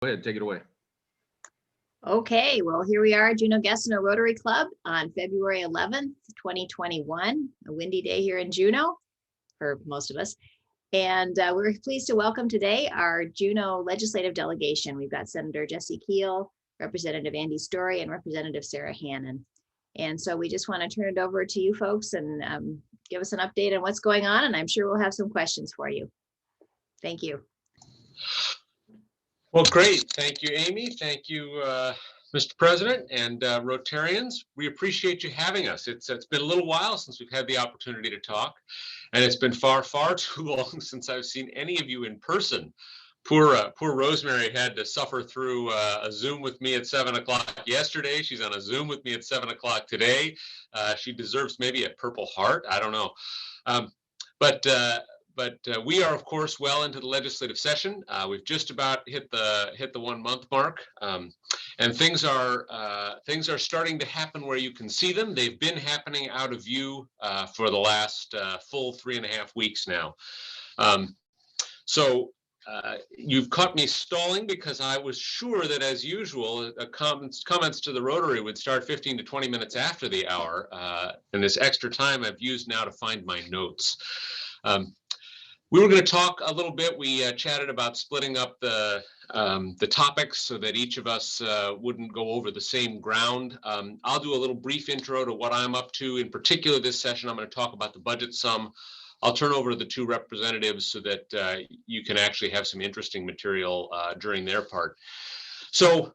Go ahead, take it away. Okay, well, here we are, Juneau Gatineau Rotary Club on February 11th, 2021, a windy day here in Juneau for most of us. And we're pleased to welcome today our Juneau legislative delegation. We've got Senator Jesse Keel, Representative Andy Story, and Representative Sarah Hannon. And so we just want to turn it over to you folks and give us an update on what's going on. And I'm sure we'll have some questions for you. Thank you. Well, great. Thank you, Amy. Thank you, Mr. President and Rotarians. We appreciate you having us. It's been a little while since we've had the opportunity to talk, and it's been far too long since I've seen any of you in person. Poor Rosemary had to suffer through a Zoom with me at 7 o'clock yesterday. She's on a Zoom with me at 7 o'clock today. She deserves maybe a Purple Heart. I don't know. But we are, of course, well into the legislative session. We've just about hit the 1 month mark, and things are starting to happen where you can see them. They've been happening out of view for the last full 3.5 weeks now. So you've caught me stalling because I was sure that, as usual, comments to the Rotary would start 15 to 20 minutes after the hour, and this extra time I've used now to find my notes. We were going to talk a little bit. We chatted about splitting up the topics so that each of us wouldn't go over the same ground. I'll do a little brief intro to what I'm up to. In particular, this session, I'm going to talk about the budget sum. I'll turn over to the two representatives so that you can actually have some interesting material during their part. So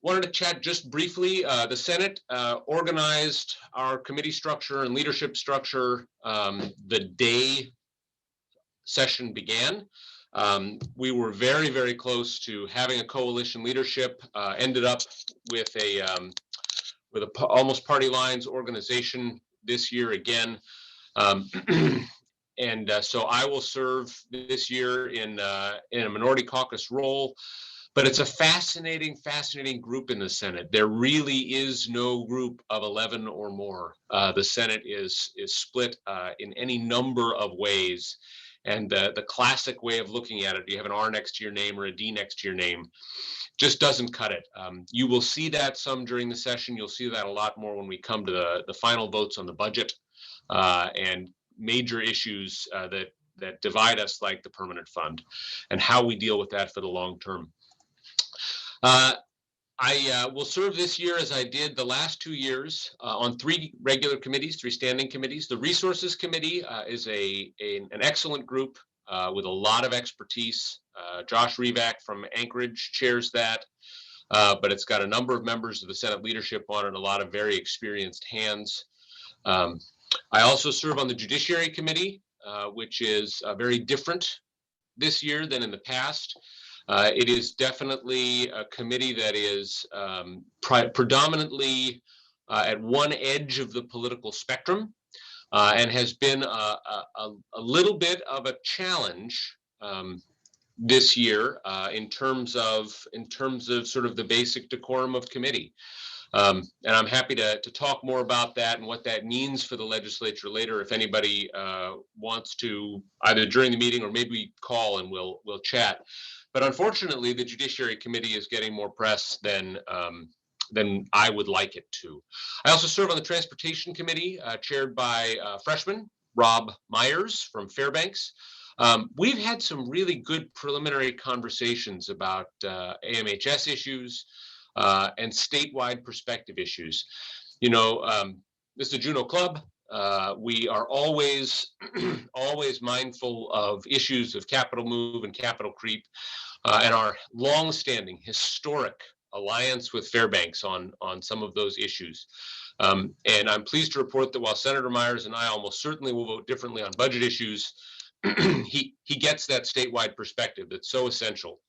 wanted to chat just briefly. The Senate organized our committee structure and leadership structure the day session began. We were very close to having a coalition leadership, ended up with a almost party lines organization this year again. And so I will serve this year in a minority caucus role, but it's a fascinating group in the Senate. There really is no group of 11 or more. The Senate is split in any number of ways. And the classic way of looking at it, you have an R next to your name or a D next to your name, just doesn't cut it. You will see that some during the session. You'll see that a lot more when we come to the final votes on the budget and major issues that divide us, like the permanent fund and how we deal with that for the long term. I will serve this year as I did the last 2 years on 3 regular committees, 3 standing committees. The Resources Committee is an excellent group with a lot of expertise. Josh Revac from Anchorage chairs that, but it's got a number of members of the Senate leadership on it, a lot of very experienced hands. I also serve on the Judiciary Committee, which is very different this year than in the past. It is definitely a committee that is predominantly at one edge of the political spectrum and has been a little bit of a challenge this year in terms of sort of the basic decorum of committee. And I'm happy to talk more about that and what that means for the legislature later if anybody wants to, either during the meeting or maybe call and we'll chat. But unfortunately, the Judiciary Committee is getting more press than I would like it to. I also serve on the Transportation Committee, chaired by freshman Rob Myers from Fairbanks. We've had some really good preliminary conversations about AMHS issues and statewide perspective issues. You know, this is a Juneau Club. We are always mindful of issues of capital move and capital creep, and our long-standing historic alliance with Fairbanks on some of those issues. And I'm pleased to report that while Senator Myers and I almost certainly will vote differently on budget issues, he gets that statewide perspective that's so essential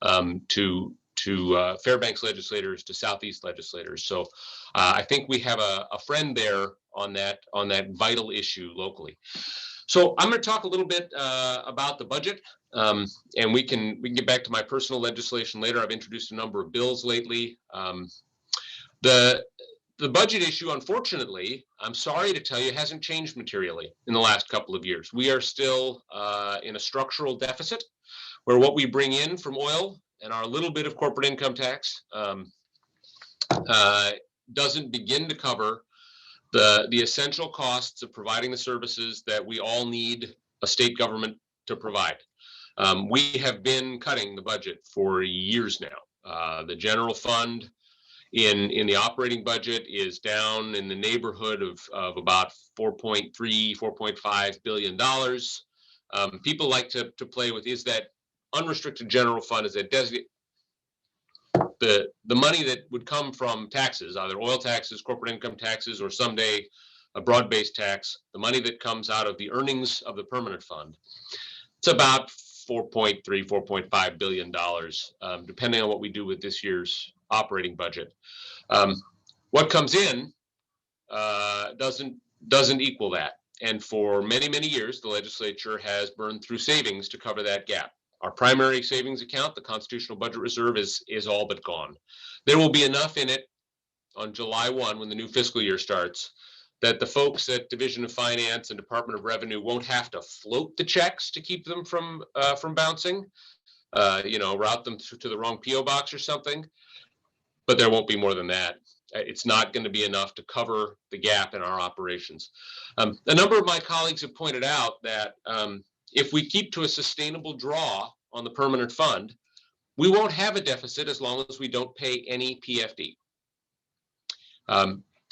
to Fairbanks legislators, to Southeast legislators. So I think we have a friend there on that vital issue locally. So I'm going to talk a little bit about the budget, and we can get back to my personal legislation later. I've introduced a number of bills lately. The budget issue, unfortunately, I'm sorry to tell you, hasn't changed materially in the last couple of years. We are still in a structural deficit where what we bring in from oil and our little bit of corporate income tax doesn't begin to cover the essential costs of providing the services that we all need a state government to provide. We have been cutting the budget for years now. The general fund in the operating budget is down in the neighborhood of about $4.5 billion. People like to play with, is that unrestricted general fund, is that the money that would come from taxes, either oil taxes, corporate income taxes, or someday a broad-based tax, the money that comes out of the earnings of the permanent fund, it's about $4.5 billion, depending on what we do with this year's operating budget. What comes in doesn't equal that. And for many, many years, the legislature has burned through savings to cover that gap. Our primary savings account, the Constitutional Budget Reserve, is all but gone. There will be enough in it on July 1, when the new fiscal year starts, that the folks at Division of Finance and Department of Revenue won't have to float the checks to keep them from bouncing, route them to the wrong PO box or something. But there won't be more than that. It's not going to be enough to cover the gap in our operations. A number of my colleagues have pointed out that if we keep to a sustainable draw on the permanent fund, we won't have a deficit as long as we don't pay any PFD.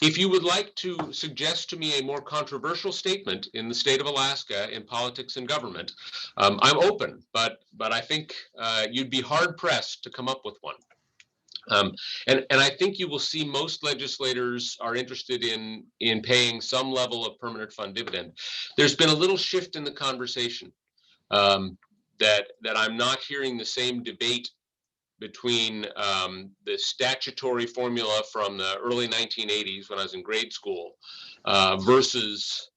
If you would like to suggest to me a more controversial statement in the state of Alaska in politics and government, I'm open, but I think you'd be hard pressed to come up with one. And I think you will see most legislators are interested in paying some level of permanent fund dividend. There's been a little shift in the conversation that I'm not hearing the same debate between the statutory formula from the early 1980s when I was in grade school versus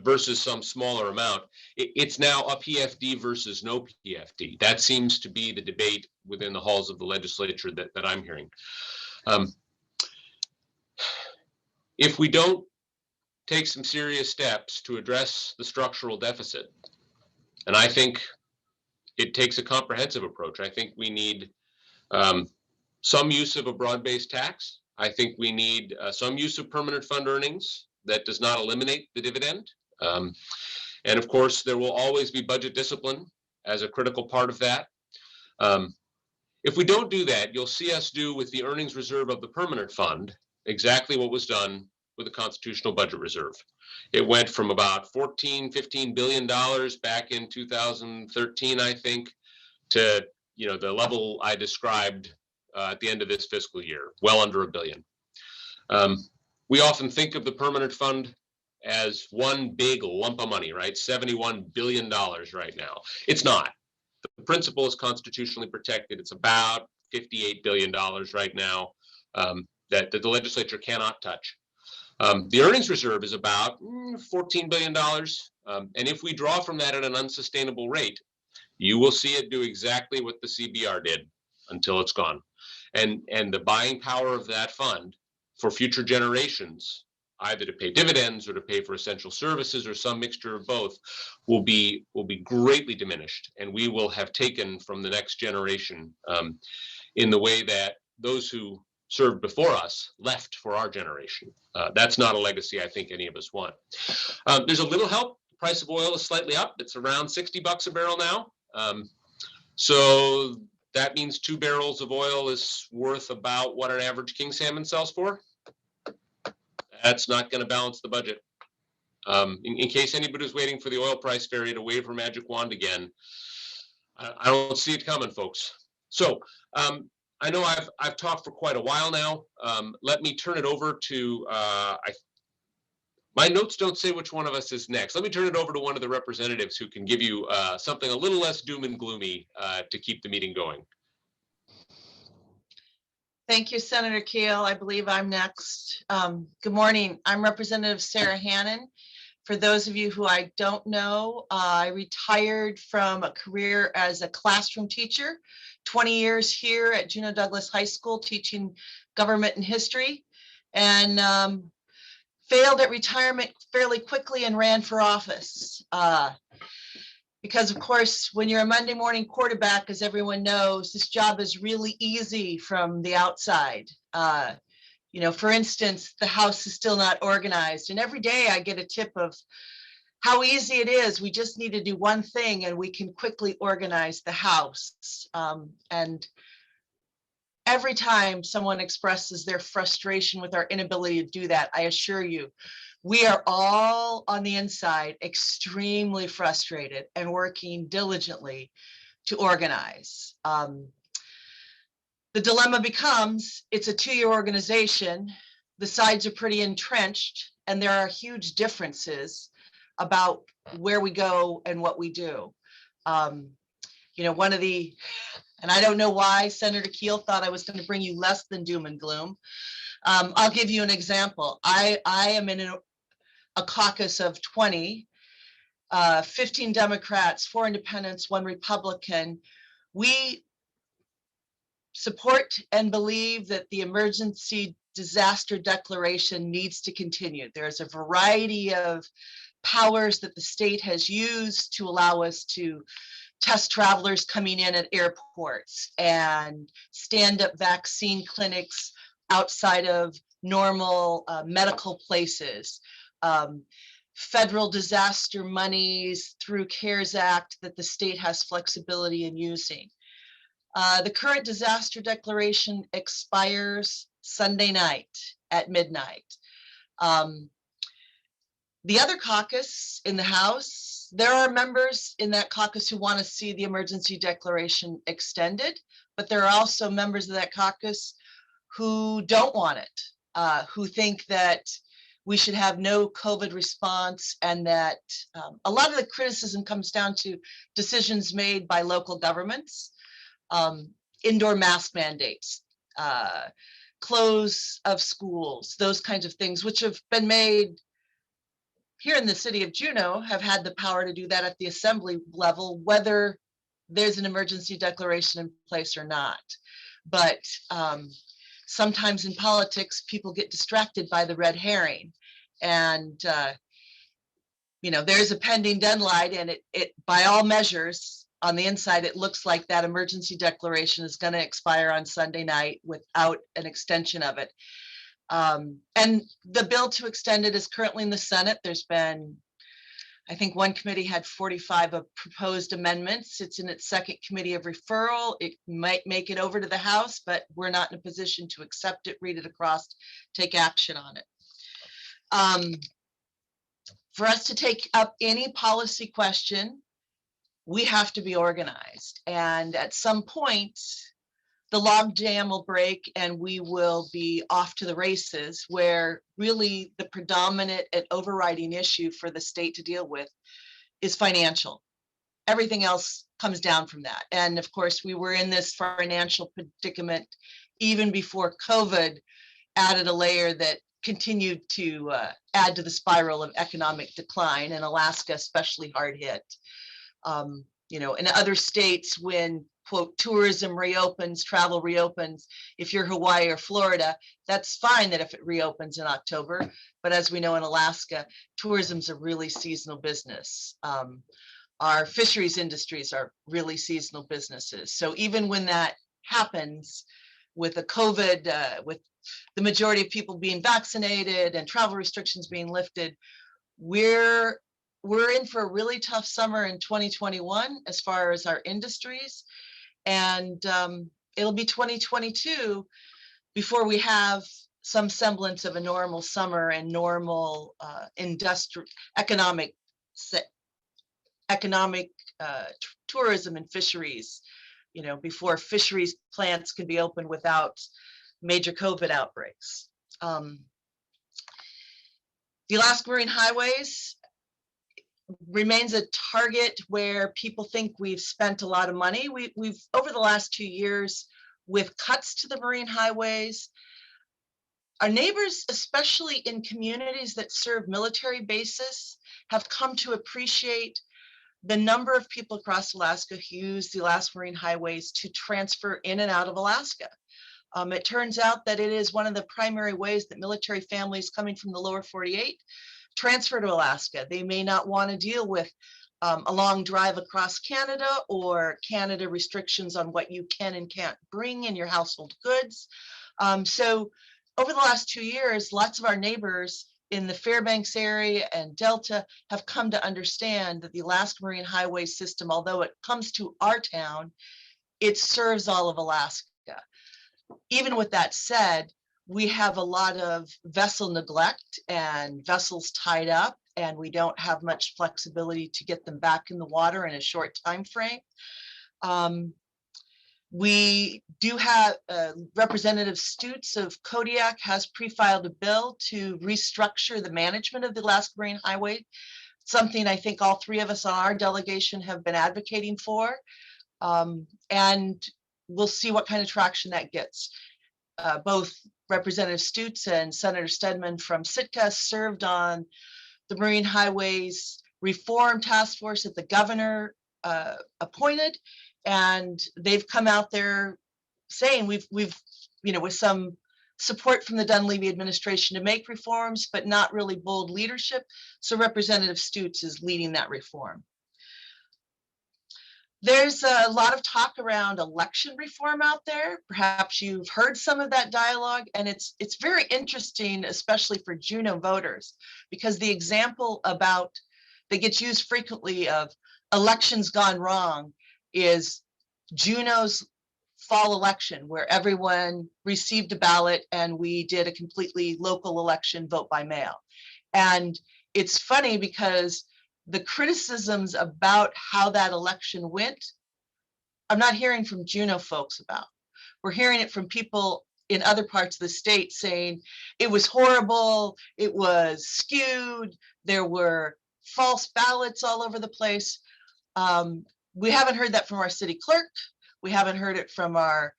versus some smaller amount. It's now a PFD versus no PFD. That seems to be the debate within the halls of the legislature that I'm hearing. If we don't take some serious steps to address the structural deficit, and I think it takes a comprehensive approach. I think we need some use of a broad-based tax. I think we need some use of permanent fund earnings that does not eliminate the dividend. And of course, there will always be budget discipline as a critical part of that. If we don't do that, you'll see us do with the earnings reserve of the permanent fund exactly what was done with the Constitutional Budget Reserve. It went from about $15 billion back in 2013, I think, to the level I described at the end of this fiscal year, well under $1 billion. We often think of the permanent fund as one big lump of money, right? $71 billion right now. It's not. The principal is constitutionally protected. It's about $58 billion right now that the legislature cannot touch. The earnings reserve is about $14 billion. And if we draw from that at an unsustainable rate, you will see it do exactly what the CBR did until it's gone. And the buying power of that fund for future generations, either to pay dividends or to pay for essential services or some mixture of both, will be greatly diminished. And we will have taken from the next generation in the way that those who served before us left for our generation. That's not a legacy I think any of us want. There's a little help. The price of oil is slightly up. It's around $60 a barrel now. So that means 2 barrels of oil is worth about what an average king salmon sells for. That's not going to balance the budget. In case anybody's waiting for the oil price fairy to wave her magic wand again, I don't see it coming, folks. So I know I've talked for quite a while now. Let me turn it over to my notes don't say which one of us is next. Let me turn it over to one of the representatives who can give you something a little less doom and gloomy to keep the meeting going. Thank you, Senator Keel. I believe I'm next. Good morning. I'm Representative Sarah Hannon. For those of you who I don't know, I retired from a career as a classroom teacher, 20 years here at Juneau Douglas High School teaching government and history, and failed at retirement fairly quickly and ran for office. because of course, when you're a Monday morning quarterback, as everyone knows, this job is really easy from the outside. You know, for instance, the house is still not organized, and every day I get a tip of how easy it is. We just need to do one thing and we can quickly organize the house. And every time someone expresses their frustration with our inability to do that, I assure you, we are all on the inside extremely frustrated and working diligently to organize. The dilemma becomes, it's a 2-year organization, the sides are pretty entrenched, and there are huge differences about where we go and what we do. You know, and I don't know why Senator Keel thought I was going to bring you less than doom and gloom. I'll give you an example. I am in a caucus of 20, 15 Democrats, 4 independents, 1 Republican. We support and believe that the emergency disaster declaration needs to continue. There's a variety of powers that the state has used to allow us to test travelers coming in at airports and stand up vaccine clinics outside of normal medical places. Federal disaster monies through CARES Act that the state has flexibility in using. The current disaster declaration expires Sunday night at midnight. The other caucus in the House, there are members in that caucus who want to see the emergency declaration extended, but there are also members of that caucus who don't want it, who think that we should have no COVID response, and that a lot of the criticism comes down to decisions made by local governments. Indoor mask mandates, close of schools, those kinds of things, which have been made here in the city of Juneau, have had the power to do that at the assembly level, whether there's an emergency declaration in place or not. But sometimes in politics, people get distracted by the red herring. And, you know, there's a pending deadline, and it by all measures, on the inside, it looks like that emergency declaration is going to expire on Sunday night without an extension of it. And the bill to extend it is currently in the Senate. There's been, I think one committee had 45 of proposed amendments. It's in its second committee of referral. It might make it over to the House, but we're not in a position to accept it, read it across, take action on it. For us to take up any policy question, we have to be organized. And at some point, the log jam will break and we will be off to the races, where really the predominant and overriding issue for the state to deal with is financial. Everything else comes down from that. And of course, we were in this financial predicament even before COVID added a layer that continued to add to the spiral of economic decline, and Alaska especially hard hit. You know, in other states, when quote tourism reopens, travel reopens, if you're Hawaii or Florida, that's fine that if it reopens in October. But as we know in Alaska, tourism's a really seasonal business. Our fisheries industries are really seasonal businesses. So even when that happens with the COVID, with the majority of people being vaccinated and travel restrictions being lifted, we're in for a really tough summer in 2021 as far as our industries, and it'll be 2022 before we have some semblance of a normal summer and normal economic tourism and fisheries, you know, before fisheries plants can be open without major COVID outbreaks. The Alaska Marine Highways remains a target where people think we've spent a lot of money. We've over the last 2 years, with cuts to the marine highways, our neighbors, especially in communities that serve military bases, have come to appreciate the number of people across Alaska who use the Alaska Marine Highways to transfer in and out of Alaska. It turns out that it is one of the primary ways that military families coming from the lower 48 transfer to Alaska. They may not want to deal with a long drive across Canada, or Canada restrictions on what you can and can't bring in your household goods. So over the last 2 years, lots of our neighbors in the Fairbanks area and Delta have come to understand that the Alaska Marine Highway system, although it comes to our town, it serves all of Alaska. Even with that said, we have a lot of vessel neglect and vessels tied up, and we don't have much flexibility to get them back in the water in a short time frame. We do have Representative Stutes of Kodiak has pre-filed a bill to restructure the management of the Alaska Marine Highway, something I think all three of us on our delegation have been advocating for. And we'll see what kind of traction that gets. Both Representative Stutes and Senator Stedman from Sitka served on the Marine Highways Reform Task Force that the governor appointed, and they've come out there saying we've with some support from the Dunleavy administration to make reforms, but not really bold leadership. So Representative Stutes is leading that reform. There's a lot of talk around election reform out there. Perhaps you've heard some of that dialogue, and it's very interesting, especially for Juneau voters, because the example that gets used frequently of elections gone wrong is Juneau's fall election, where everyone received a ballot and we did a completely local election, vote by mail. And it's funny because the criticisms about how that election went, I'm not hearing from Juneau folks about. We're hearing it from people in other parts of the state saying it was horrible, it was skewed, there were false ballots all over the place. We haven't heard that from our city clerk. We haven't heard it from our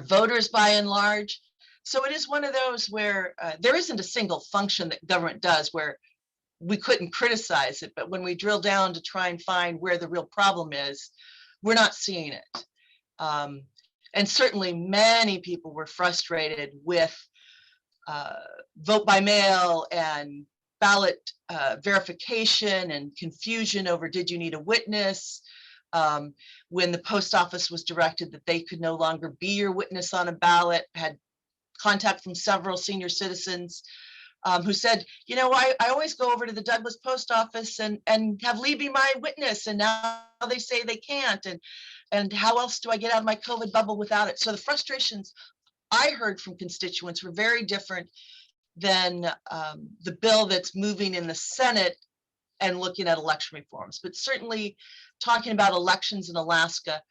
voters by and large. So it is one of those where there isn't a single function that government does where we couldn't criticize it, but when we drill down to try and find where the real problem is, we're not seeing it. And certainly many people were frustrated with vote by mail and ballot verification and confusion over did you need a witness, when the post office was directed that they could no longer be your witness on a ballot. Had contact from several senior citizens who said, I always go over to the Douglas post office and have Lee be my witness, and now they say they can't, and how else do I get out of my COVID bubble without it? So the frustrations I heard from constituents were very different than the bill that's moving in the Senate and looking at election reforms. But certainly talking about elections in Alaska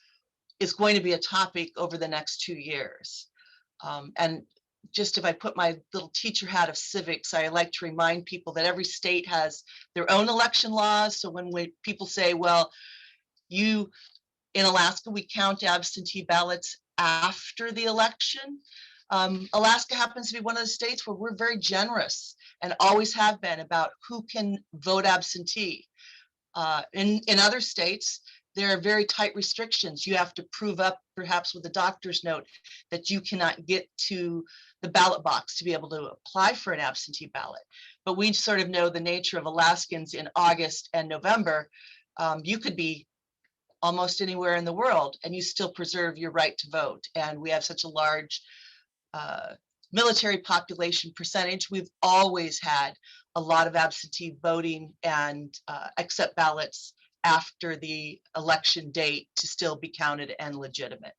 is going to be a topic over the next 2 years. And just if I put my little teacher hat of civics, I like to remind people that every state has their own election laws. So when people say, well, in Alaska, we count absentee ballots after the election. Alaska happens to be one of the states where we're very generous and always have been about who can vote absentee. In other states, there are very tight restrictions. You have to prove up, perhaps with a doctor's note, that you cannot get to the ballot box to be able to apply for an absentee ballot. But we sort of know the nature of Alaskans in August and November. You could be almost anywhere in the world and you still preserve your right to vote. And we have such a large military population percentage. We've always had a lot of absentee voting and accept ballots after the election date to still be counted and legitimate.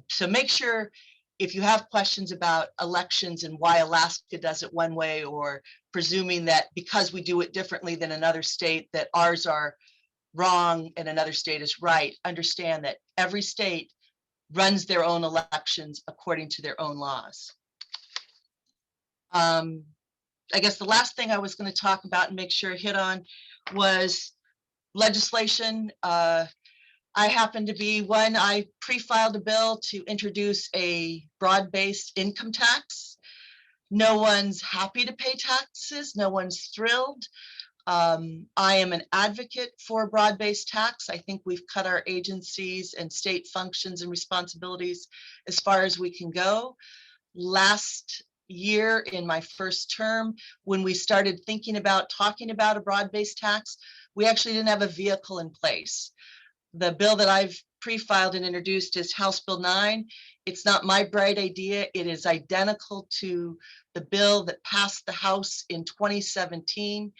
So make sure if you have questions about elections and why Alaska does it one way, or presuming that because we do it differently than another state that ours are wrong and another state is right, understand that every state runs their own elections according to their own laws. I guess the last thing I was going to talk about and make sure I hit on was legislation. I happen to be one, I pre-filed a bill to introduce a broad-based income tax. No one's happy to pay taxes. No one's thrilled. I am an advocate for a broad-based tax. I think we've cut our agencies and state functions and responsibilities as far as we can go. Last year in my first term, when we started talking about a broad-based tax, we actually didn't have a vehicle in place. The bill that I've pre-filed and introduced is House Bill 9. It's not my bright idea. It is identical to the bill that passed the House in 2017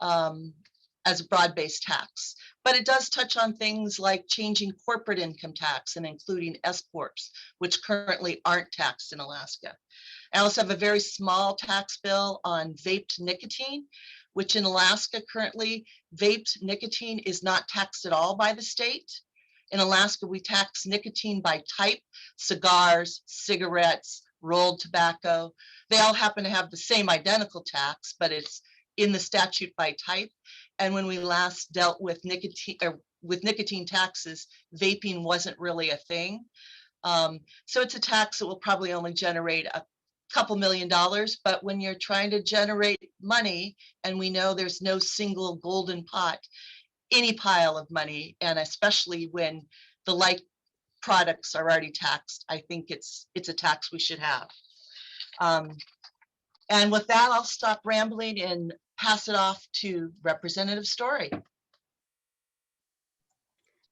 as a broad-based tax. But it does touch on things like changing corporate income tax and including S corps, which currently aren't taxed in Alaska. I also have a very small tax bill on vaped nicotine, which in Alaska currently, vaped nicotine is not taxed at all by the state. In Alaska, we tax nicotine by type: cigars, cigarettes, rolled tobacco. They all happen to have the same identical tax, but it's in the statute by type. And when we last dealt with nicotine taxes, vaping wasn't really a thing. So it's a tax that will probably only generate a couple $1 million, but when you're trying to generate money, and we know there's no single golden pot, any pile of money, and especially when the like products are already taxed, I think it's a tax we should have. And with that, I'll stop rambling and pass it off to Representative Story.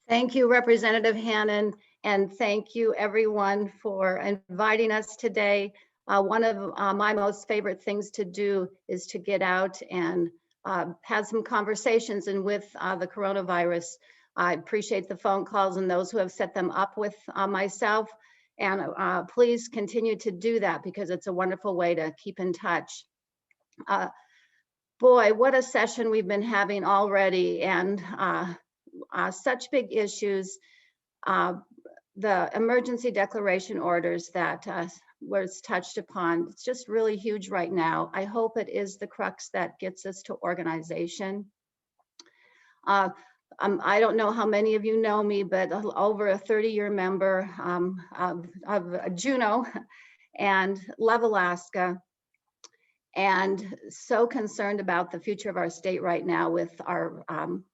Thank you, Representative Hannon, and thank you everyone for inviting us today. One of my most favorite things to do is to get out and have some conversations, and with the coronavirus, I appreciate the phone calls and those who have set them up with myself. And please continue to do that, because it's a wonderful way to keep in touch. Boy, what a session we've been having already, and such big issues. The emergency declaration orders that was touched upon, it's just really huge right now. I hope it is the crux that gets us to organization. I don't know how many of you know me, but over a 30-year member of Juneau and love Alaska, and so concerned about the future of our state right now with our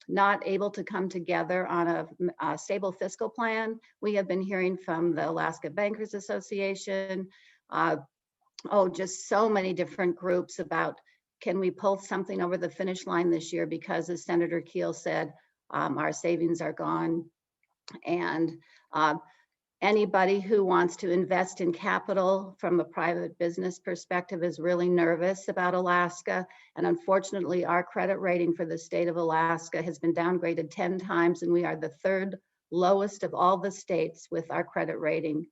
not able to come together on a stable fiscal plan. We have been hearing from the Alaska Bankers Association, just so many different groups about, can we pull something over the finish line this year, because as Senator Keel said, our savings are gone. And anybody who wants to invest in capital from a private business perspective is really nervous about Alaska. And unfortunately, our credit rating for the state of Alaska has been downgraded 10 times, and we are the third lowest of all the states with our credit rating.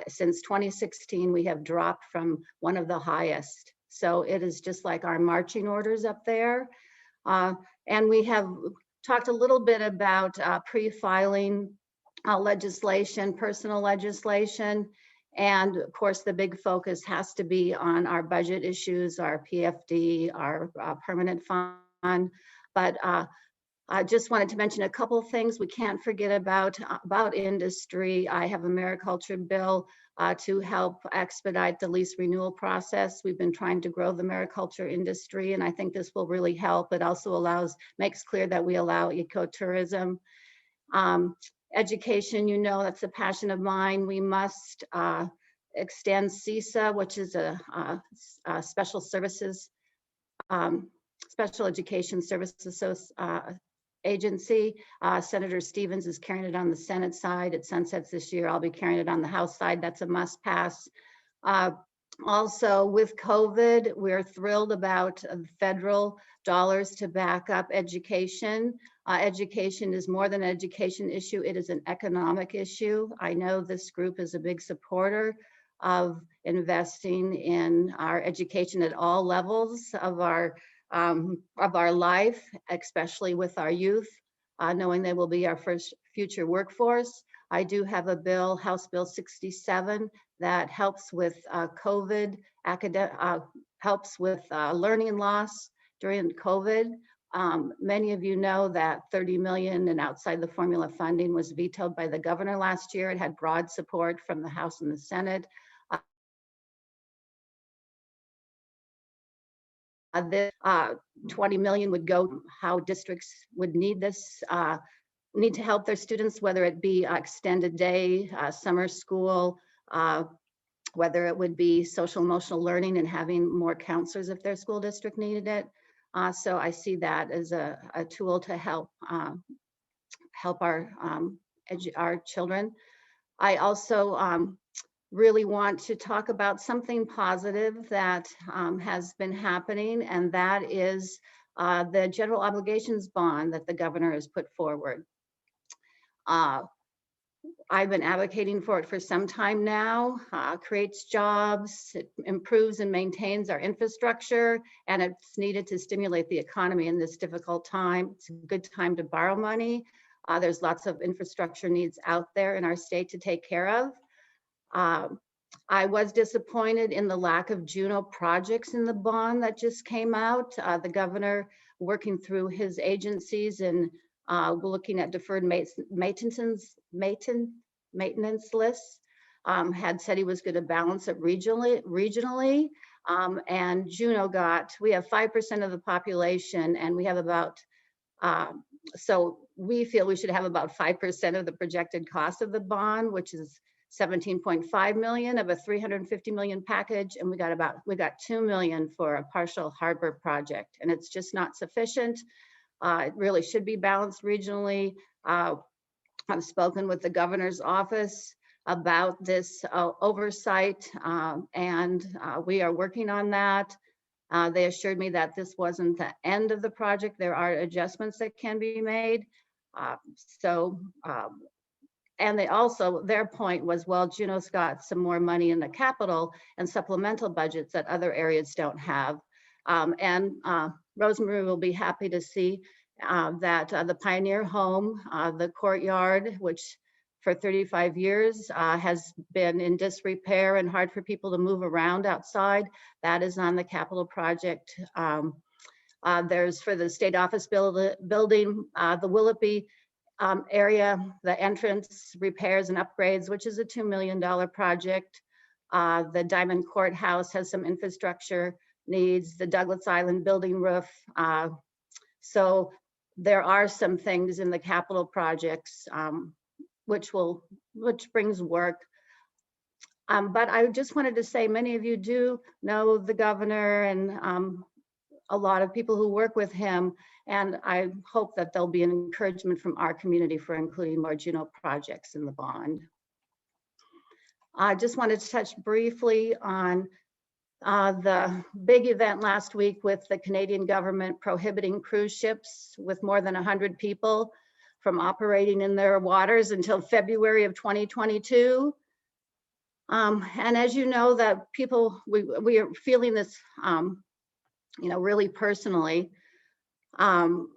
Since 2016, we have dropped from one of the highest. So it is just like our marching orders up there. And we have talked a little bit about pre-filing legislation, personal legislation, and of course the big focus has to be on our budget issues, our PFD, our permanent fund. But I just wanted to mention a couple of things we can't forget about industry. I have a mariculture bill to help expedite the lease renewal process. We've been trying to grow the mariculture industry, and I think this will really help. It also makes clear that we allow ecotourism. Education, you know, that's a passion of mine. We must extend CESA, which is a special education services agency. Senator Stevens is carrying it on the Senate side. It sunsets this year. I'll be carrying it on the House side. That's a must pass. Also, with COVID, we're thrilled about federal dollars to back up education. Education is more than an education issue. It is an economic issue. I know this group is a big supporter of investing in our education at all levels of our life, especially with our youth, knowing they will be our first future workforce. I do have a bill, House Bill 67, that helps with COVID, helps with learning loss during COVID. Many of you know that 30 million in outside the formula funding was vetoed by the governor last year. It had broad support from the House and the Senate. This 20 million would go how districts would need this, need to help their students, whether it be extended day, summer school, whether it would be social emotional learning and having more counselors if their school district needed it. So I see that as a tool to help our children. I also really want to talk about something positive that has been happening, and that is the general obligations bond that the governor has put forward. I've been advocating for it for some time now. Creates jobs, it improves and maintains our infrastructure, and it's needed to stimulate the economy in this difficult time. It's a good time to borrow money. There's lots of infrastructure needs out there in our state to take care of. I was disappointed in the lack of Juneau projects in the bond that just came out. The governor, working through his agencies and looking at deferred maintenance lists, had said he was going to balance it regionally. And Juneau we have 5% of the population, and we have about, so we feel we should have about 5% of the projected cost of the bond, which is 17.5 million of a 350 million package, and we got 2 million for a partial harbor project, and it's just not sufficient. It really should be balanced regionally. I've spoken with the governor's office about this oversight, and we are working on that. They assured me that this wasn't the end of the project. There are adjustments that can be made. And they also, their point was, well, Juneau's got some more money in the capital and supplemental budgets that other areas don't have. And Rosemary will be happy to see that the Pioneer Home, the courtyard, which for 35 years has been in disrepair and hard for people to move around outside, that is on the capital project. There's for the state office building, the Willoughby area, the entrance repairs and upgrades, which is a $2 million project. The Diamond Courthouse has some infrastructure needs, the Douglas Island building roof. So there are some things in the capital projects which brings work. But I just wanted to say, many of you do know the governor and a lot of people who work with him, and I hope that there'll be an encouragement from our community for including more Juneau projects in the bond. I just wanted to touch briefly on the big event last week with the Canadian government prohibiting cruise ships with more than 100 people from operating in their waters until February of 2022. And as you know, that people, we are feeling this really personally. The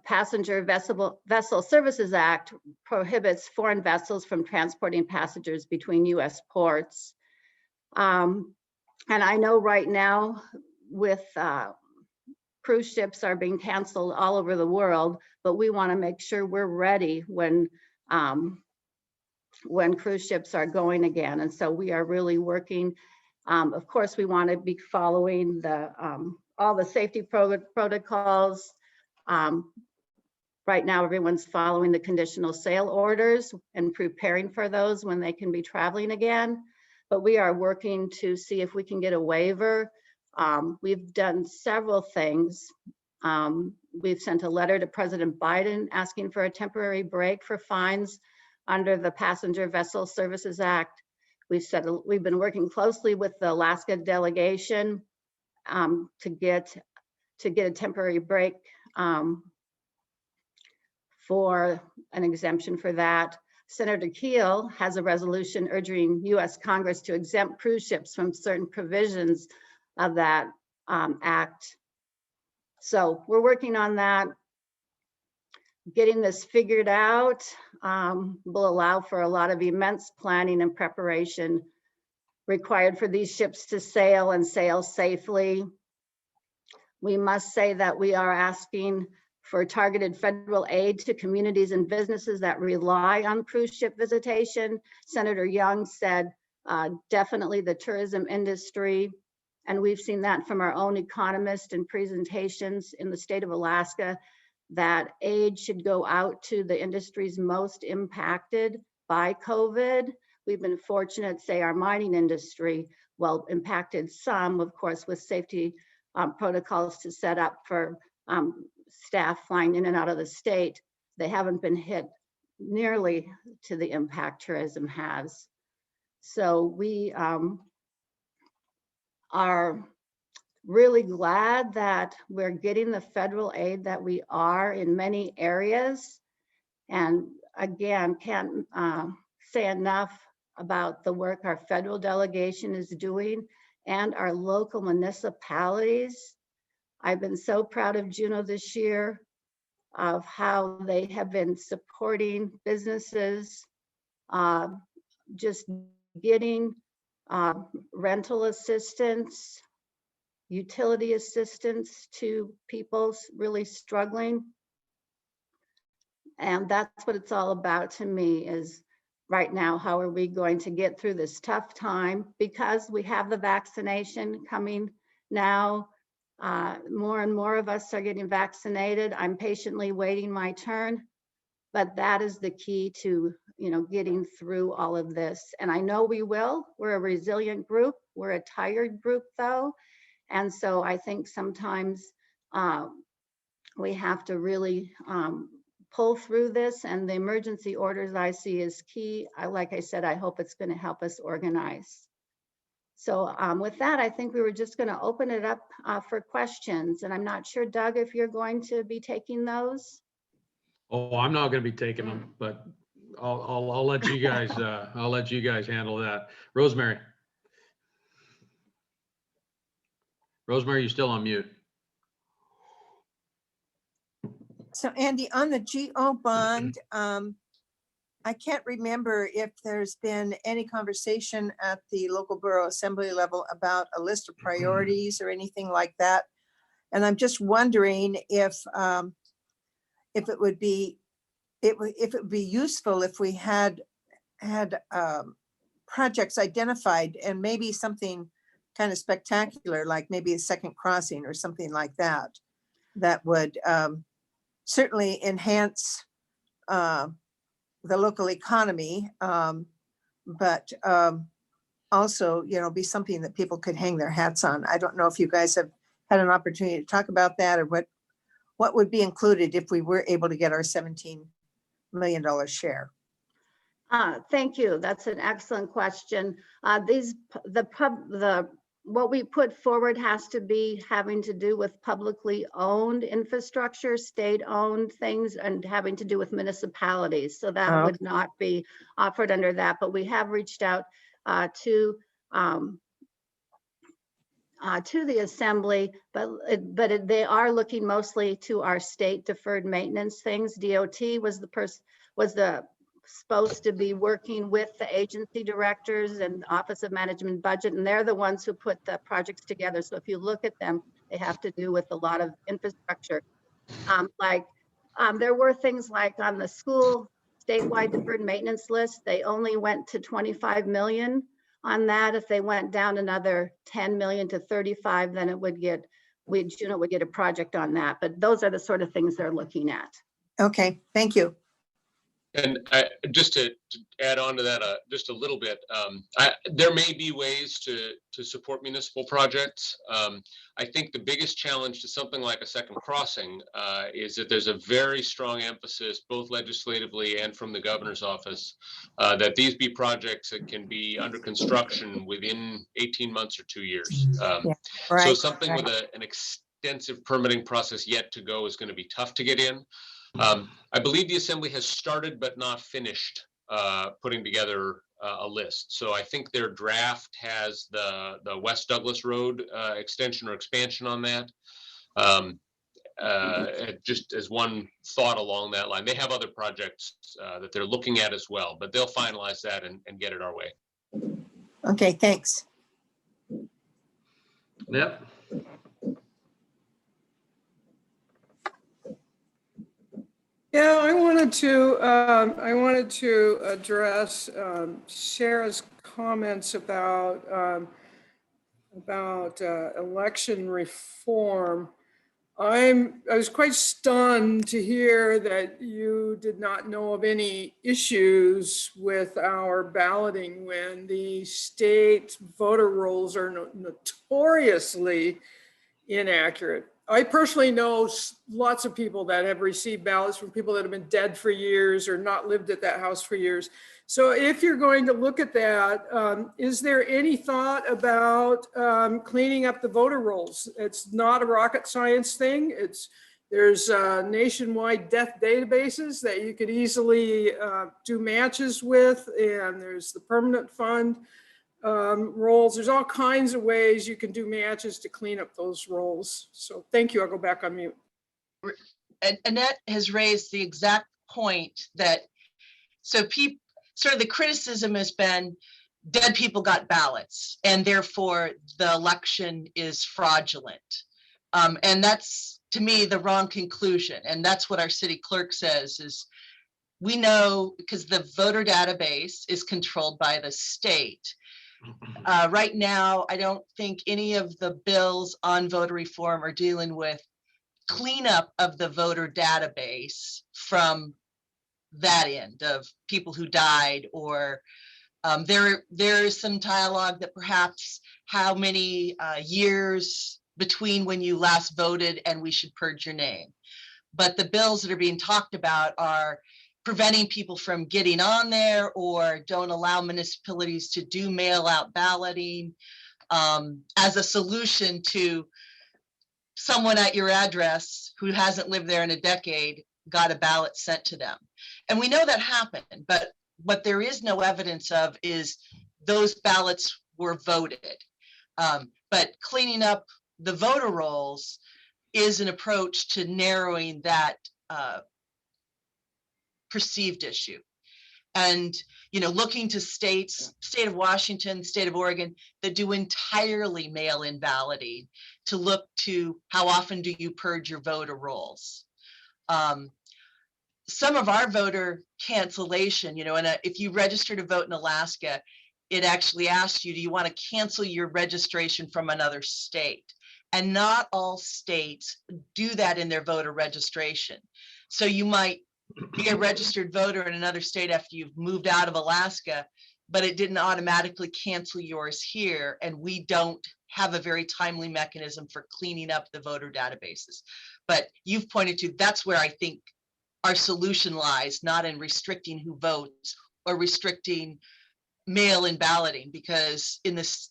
Passenger Vessel Services Act prohibits foreign vessels from transporting passengers between US ports. And I know right now with cruise ships are being canceled all over the world, but we want to make sure we're ready when cruise ships are going again. And so we are really working. Of course, we want to be following all the safety protocols. Right now, everyone's following the conditional sail orders and preparing for those when they can be traveling again. But we are working to see if we can get a waiver. We've done several things. We've sent a letter to President Biden asking for a temporary break for fines under the Passenger Vessel Services Act. We've been working closely with the Alaska delegation to get a temporary break for an exemption for that. Senator Keel has a resolution urging US Congress to exempt cruise ships from certain provisions of that act. So we're working on that. Getting this figured out will allow for a lot of immense planning and preparation required for these ships to sail and sail safely. We must say that we are asking for targeted federal aid to communities and businesses that rely on cruise ship visitation. Senator Young said definitely the tourism industry, and we've seen that from our own economists and presentations in the state of Alaska, that aid should go out to the industries most impacted by COVID, we've been fortunate, say our mining industry, well, impacted some, of course, with safety protocols to set up for staff flying in and out of the state. They haven't been hit nearly to the impact tourism has. So we are really glad that we're getting the federal aid that we are in many areas. And again, can't say enough about the work our federal delegation is doing and our local municipalities. I've been so proud of Juneau this year of how they have been supporting businesses, just getting rental assistance, utility assistance to people really struggling. And that's what it's all about to me is right now, how are we going to get through this tough time? Because we have the vaccination coming now. More and more of us are getting vaccinated. I'm patiently waiting my turn, but that is the key to, getting through all of this. And I know we will. We're a resilient group. We're a tired group though. And so I think sometimes we have to really pull through this, and the emergency orders I see is key. Like I said, I hope it's going to help us organize. So with that, I think we were just going to open it up for questions. And I'm not sure, Doug, if you're going to be taking those. Oh, I'm not going to be taking them, but I'll let you guys. I'll let you guys handle that. Rosemary. Rosemary, you're still on mute. So Andy, on the GO bond, I can't remember if there's been any conversation at the local borough assembly level about a list of priorities or anything like that. And I'm just wondering if it would be useful if we had projects identified, and maybe something kind of spectacular, like maybe a second crossing or something like that, that would certainly enhance the local economy, but also, be something that people could hang their hats on. I don't know if you guys have had an opportunity to talk about that, or what would be included if we were able to get our $17 million share. Thank you. That's an excellent question. What we put forward has to be having to do with publicly owned infrastructure, state-owned things, and having to do with municipalities. So that would not be offered under that. But we have reached out to the assembly, but they are looking mostly to our state deferred maintenance things. DOT was supposed to be working with the agency directors and Office of Management Budget, and they're the ones who put the projects together. So if you look at them, they have to do with a lot of infrastructure. There were things like on the school statewide deferred maintenance list, they only went to 25 million on that. If they went down another 10 million to 35, then Juneau would get a project on that. But those are the sort of things they're looking at. Okay, thank you. And just to add on to that just a little bit, there may be ways to support municipal projects. I think the biggest challenge to something like a second crossing is that there's a very strong emphasis, both legislatively and from the governor's office, that these be projects that can be under construction within 18 months or 2 years. Right, so something with an extensive permitting process yet to go is going to be tough to get in. I believe the assembly has started but not finished putting together a list. So I think their draft has the West Douglas Road extension or expansion on that. Just as one thought along that line, they have other projects that they're looking at as well, but they'll finalize that and get it our way. Okay, thanks. Yep. Yeah, I wanted to address Sarah's comments about election reform. I was quite stunned to hear that you did not know of any issues with our balloting when the state voter rolls are notoriously inaccurate. I personally know lots of people that have received ballots from people that have been dead for years or not lived at that house for years. So if you're going to look at that, is there any thought about cleaning up the voter rolls? It's not a rocket science thing. There's nationwide death databases that you could easily do matches with, and there's the permanent fund rolls. There's all kinds of ways you can do matches to clean up those rolls. So thank you. I'll go back on mute. Annette has raised the exact point that, so people, sort of the criticism has been dead people got ballots and therefore the election is fraudulent. And that's, to me, the wrong conclusion. And that's what our city clerk says is, we know because the voter database is controlled by the state. Right now, I don't think any of the bills on voter reform are dealing with cleanup of the voter database from that end of people who died, or there is some dialogue that perhaps how many years between when you last voted and we should purge your name. But the bills that are being talked about are preventing people from getting on there or don't allow municipalities to do mail out balloting as a solution to someone at your address who hasn't lived there in a decade got a ballot sent to them. And we know that happened, but what there is no evidence of is those ballots were voted. But cleaning up the voter rolls is an approach to narrowing that perceived issue. And, you know, looking to states, state of Washington, state of Oregon, that do entirely mail-in balloting to look to how often do you purge your voter rolls. Some of our voter cancellation, you know, and if you register to vote in Alaska, it actually asks you, do you want to cancel your registration from another state? And not all states do that in their voter registration. So you might be a registered voter in another state after you've moved out of Alaska, but it didn't automatically cancel yours here. And we don't have a very timely mechanism for cleaning up the voter databases. But you've pointed to, that's where I think our solution lies, not in restricting who votes or restricting mail-in balloting, because in this,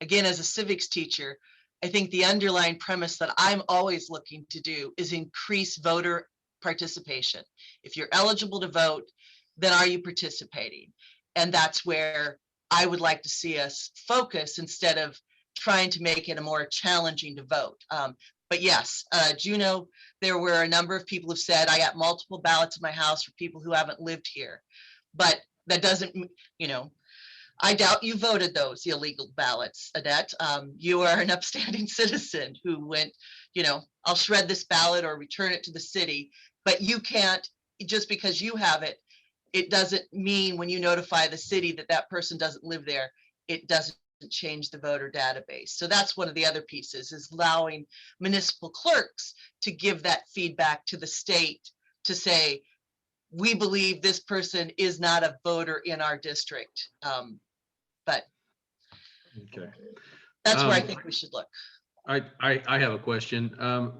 again, as a civics teacher, I think the underlying premise that I'm always looking to do is increase voter participation. If you're eligible to vote, then are you participating? And that's where I would like to see us focus instead of trying to make it a more challenging to vote. But yes, Juneau, there were a number of people who said, I got multiple ballots in my house for people who haven't lived here. But that doesn't, you know, I doubt you voted those illegal ballots, Annette. You are an upstanding citizen who went, you know, I'll shred this ballot or return it to the city, but you can't, just because you have it, it doesn't mean when you notify the city that that person doesn't live there, it doesn't change the voter database. So that's one of the other pieces, is allowing municipal clerks to give that feedback to the state to say, we believe this person is not a voter in our district. But Okay. that's where I think we should look. I have a question.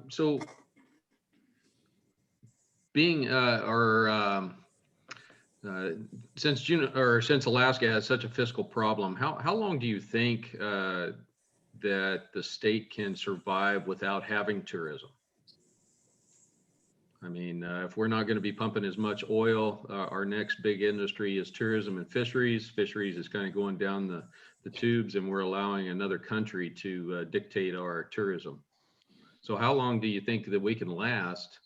So being since June or since Alaska has such a fiscal problem, how long do you think that the state can survive without having tourism? I mean, if we're not going to be pumping as much oil, our next big industry is tourism and fisheries. Fisheries is kind of going down the tubes, and we're allowing another country to dictate our tourism. So how long do you think that we can last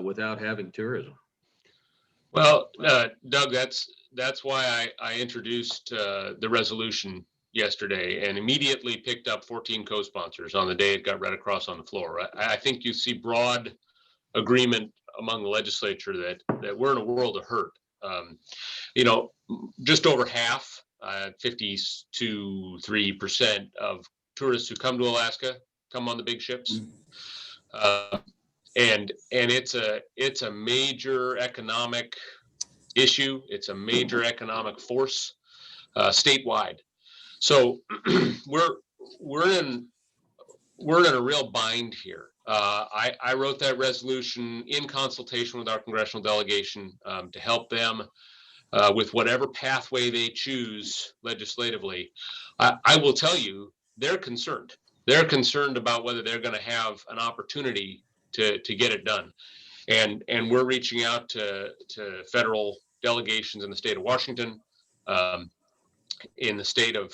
without having tourism? Well, Doug, that's why I introduced the resolution yesterday and immediately picked up 14 co-sponsors on the day it got read across on the floor. I think you see broad agreement among the legislature that we're in a world of hurt. You know, just over half, 52-3% of tourists who come to Alaska come on the big ships. And it's a major economic issue. It's a major economic force statewide. So we're in a real bind here. I wrote that resolution in consultation with our congressional delegation to help them with whatever pathway they choose legislatively. I will tell you, they're concerned. They're concerned about whether they're going to have an opportunity to get it done. And we're reaching out to federal delegations in the state of Washington, in the state of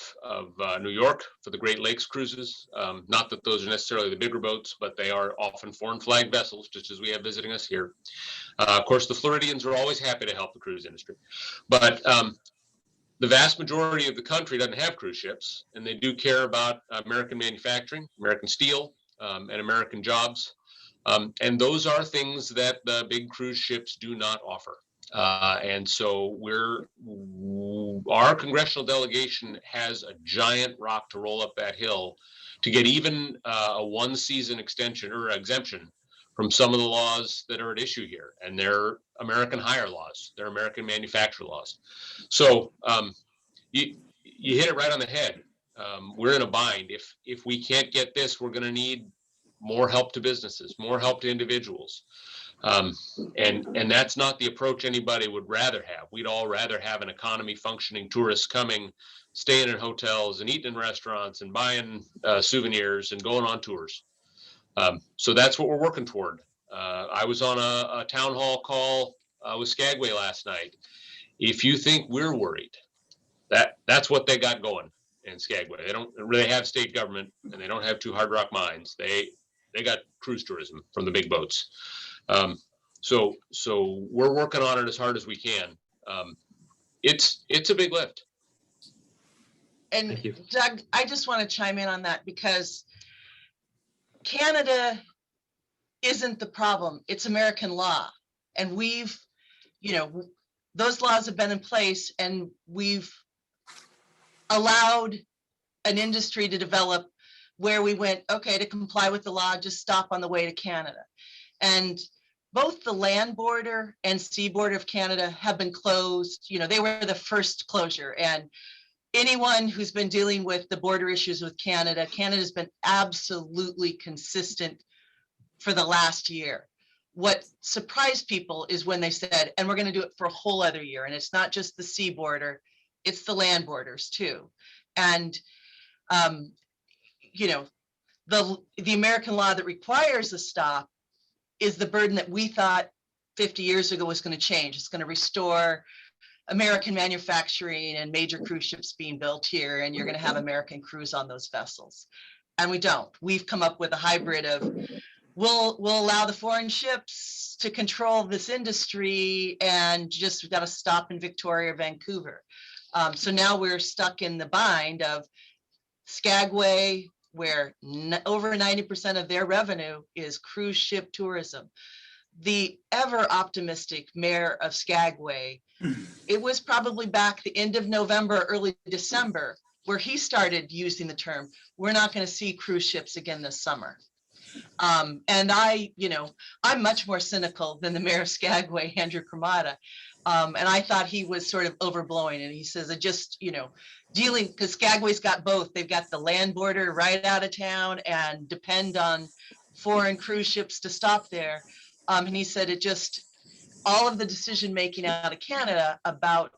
New York for the Great Lakes cruises. Not that those are necessarily the bigger boats, but they are often foreign flag vessels, just as we have visiting us here. Of course, the Floridians are always happy to help the cruise industry. But the vast majority of the country doesn't have cruise ships, and they do care about American manufacturing, American steel, and American jobs. And those are things that the big cruise ships do not offer. And so our congressional delegation has a giant rock to roll up that hill to get even a 1-season extension or exemption from some of the laws that are at issue here. And they're American hire laws, they're American manufacturer laws. So you hit it right on the head. We're in a bind. If we can't get this, we're going to need more help to businesses, more help to individuals. And that's not the approach anybody would rather have. We'd all rather have an economy functioning, tourists coming, staying in hotels and eating in restaurants and buying souvenirs and going on tours. So that's what we're working toward. I was on a town hall call with Skagway last night. If you think we're worried, that's what they got going in Skagway. They don't really have state government, and they don't have 2 hard rock mines. They got cruise tourism from the big boats. So we're working on it as hard as we can. It's a big lift. And Thank you. Doug, I just want to chime in on that because Canada isn't the problem. It's American law. And those laws have been in place, and we've allowed an industry to develop where we went, okay, to comply with the law, just stop on the way to Canada. And both the land border and sea border of Canada have been closed. They were the first closure. And anyone who's been dealing with the border issues with Canada's been absolutely consistent for the last year. What surprised people is when they said, and we're going to do it for a whole other year. And it's not just the sea border, it's the land borders too. And, the American law that requires a stop is the burden that we thought 50 years ago was going to change. It's going to restore American manufacturing and major cruise ships being built here, and you're going to have American crews on those vessels. And we don't. We've come up with a hybrid of we'll allow the foreign ships to control this industry, and just we've got to stop in Victoria or Vancouver. So now we're stuck in the bind of Skagway, where over 90% of their revenue is cruise ship tourism. The ever optimistic mayor of Skagway, it was probably back the end of November, early December, where he started using the term, we're not going to see cruise ships again this summer. And I'm much more cynical than the mayor of Skagway, Andrew Cremata. And I thought he was sort of overblowing. And he says, dealing, because Skagway's got both. They've got the land border right out of town and depend on foreign cruise ships to stop there. And he said all of the decision making out of Canada about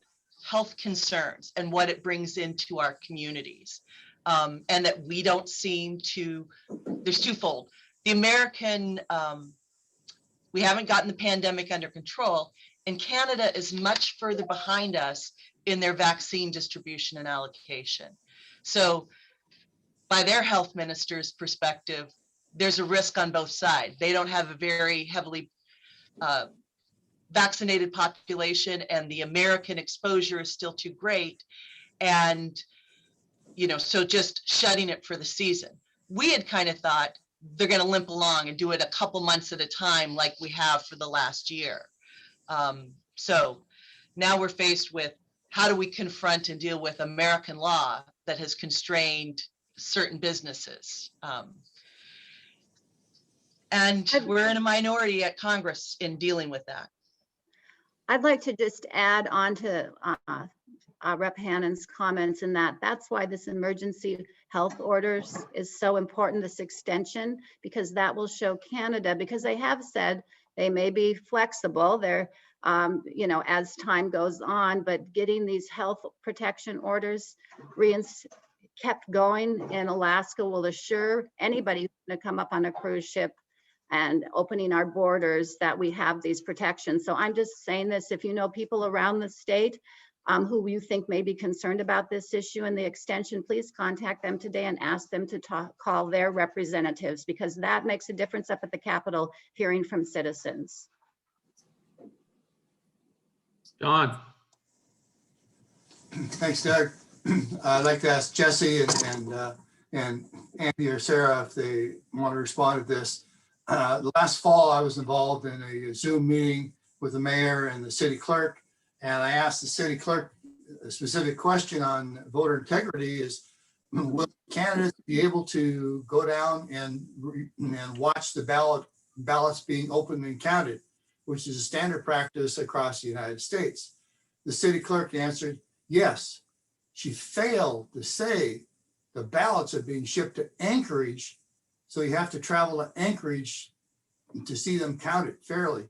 health concerns and what it brings into our communities. And that we don't seem to, there's twofold. The American, we haven't gotten the pandemic under control, and Canada is much further behind us in their vaccine distribution and allocation. So by their health minister's perspective, there's a risk on both sides. They don't have a very heavily vaccinated population, and the American exposure is still too great. And, so just shutting it for the season. We had kind of thought they're going to limp along and do it a couple months at a time like we have for the last year. So now we're faced with, how do we confront and deal with American law that has constrained certain businesses? And we're in a minority at Congress in dealing with that. I'd like to just add on to Rep. Hannon's comments in that that's why this emergency health orders is so important, this extension, because that will show Canada, because they have said they may be flexible. They're, you know, as time goes on, but getting these health protection orders kept going in Alaska will assure anybody who's going to come up on a cruise ship and opening our borders that we have these protections. So I'm just saying this, if you know people around the state who you think may be concerned about this issue and the extension, please contact them today and ask them to call their representatives, because that makes a difference up at the Capitol, hearing from citizens. John, Thanks, Doug. I'd like to ask Jesse and Andy or Sarah if they want to respond to this. Last fall, I was involved in a Zoom meeting with the mayor and the city clerk, and I asked the city clerk a specific question on voter integrity: is will candidates be able to go down and watch the ballots being opened and counted, which is a standard practice across the United States? The city clerk answered yes. She failed to say the ballots are being shipped to Anchorage, so you have to travel to Anchorage to see them counted fairly.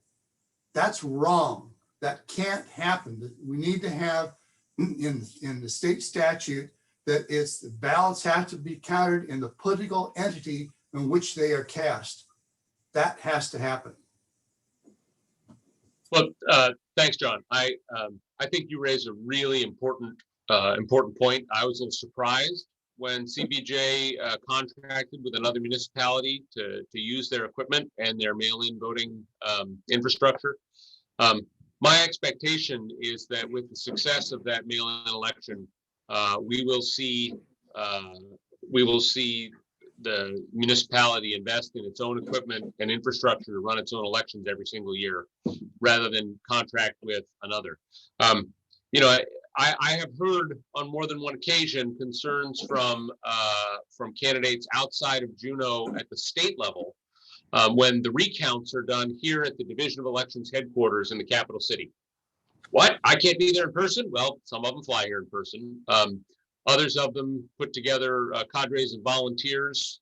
That's wrong. That can't happen. We need to have in the state statute that it's the ballots have to be counted in the political entity in which they are cast. That has to happen. Well, thanks, John. I think you raise a really important point. I was a little surprised when CBJ contracted with another municipality to use their equipment and their mail-in voting infrastructure. My expectation is that with the success of that mail-in election, we will see the municipality invest in its own equipment and infrastructure to run its own elections every single year, rather than contract with another. You know, I have heard on more than one occasion concerns from candidates outside of Juneau at the state level when the recounts are done here at the Division of Elections headquarters in the capital city. What? I can't be there in person? Well, some of them fly here in person. Others of them put together cadres of volunteers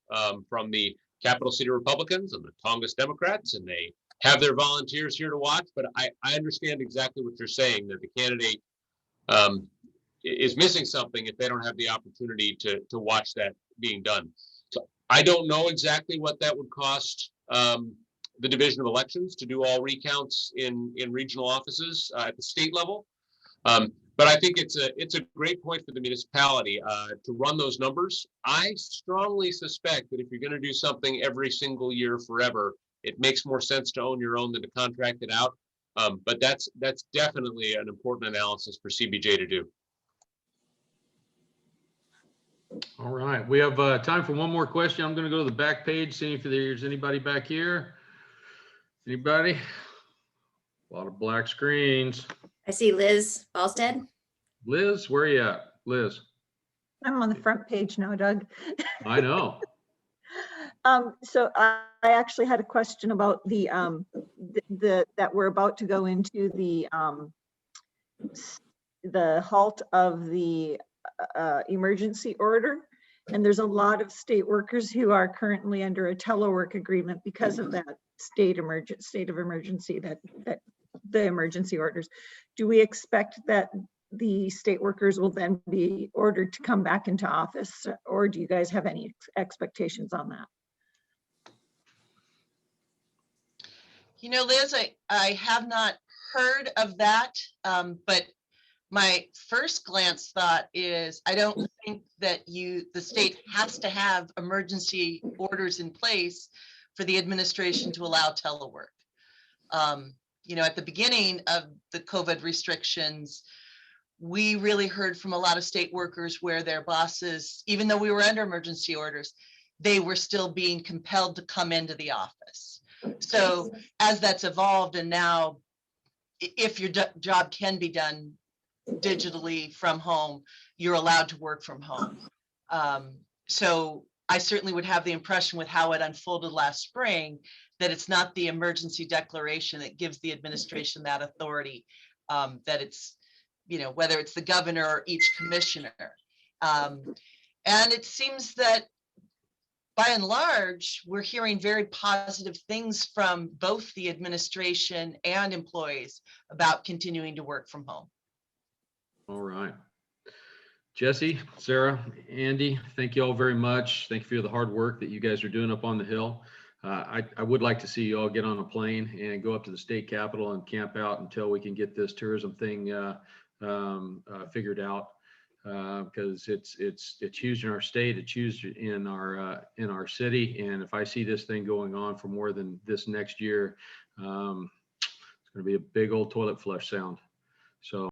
from the capital city Republicans and the Tongass Democrats, and they have their volunteers here to watch. But I understand exactly what you're saying, that the candidate is missing something if they don't have the opportunity to watch that being done. So I don't know exactly what that would cost the Division of Elections to do all recounts in regional offices at the state level. But I think it's a great point for the municipality to run those numbers. I strongly suspect that if you're going to do something every single year forever, it makes more sense to own your own than to contract it out. But that's definitely an important analysis for CBJ to do. all right. We have time for one more question. I'm going to go to the back page, see if there's anybody back here. Anybody? A lot of black screens. I see Liz Alstead. Liz, where are you at? Liz, I'm on the front page now, Doug. I know. So I actually had a question about that we're about to go into the halt of the emergency order. And there's a lot of state workers who are currently under a telework agreement because of that state of emergency, that the emergency orders. Do we expect that the state workers will then be ordered to come back into office, or do you guys have any expectations on that? You know, Liz, I have not heard of that, but my first glance thought is I don't think that the state has to have emergency orders in place for the administration to allow telework. You know, at the beginning of the COVID restrictions, we really heard from a lot of state workers where their bosses, even though we were under emergency orders, they were still being compelled to come into the office. So as that's evolved, and now if your job can be done digitally from home, you're allowed to work from home. So I certainly would have the impression with how it unfolded last spring, that it's not the emergency declaration that gives the administration that authority, that it's, whether it's the governor or each commissioner. And it seems that by and large, we're hearing very positive things from both the administration and employees about continuing to work from home. All right. Jesse, Sarah, Andy, thank you all very much. Thank you for the hard work that you guys are doing up on the Hill. I would like to see you all get on a plane and go up to the state capitol and camp out until we can get this tourism thing figured out. Because it's huge in our state, it's huge in our city, and if I see this thing going on for more than this next year, it's going to be a big old toilet flush sound. So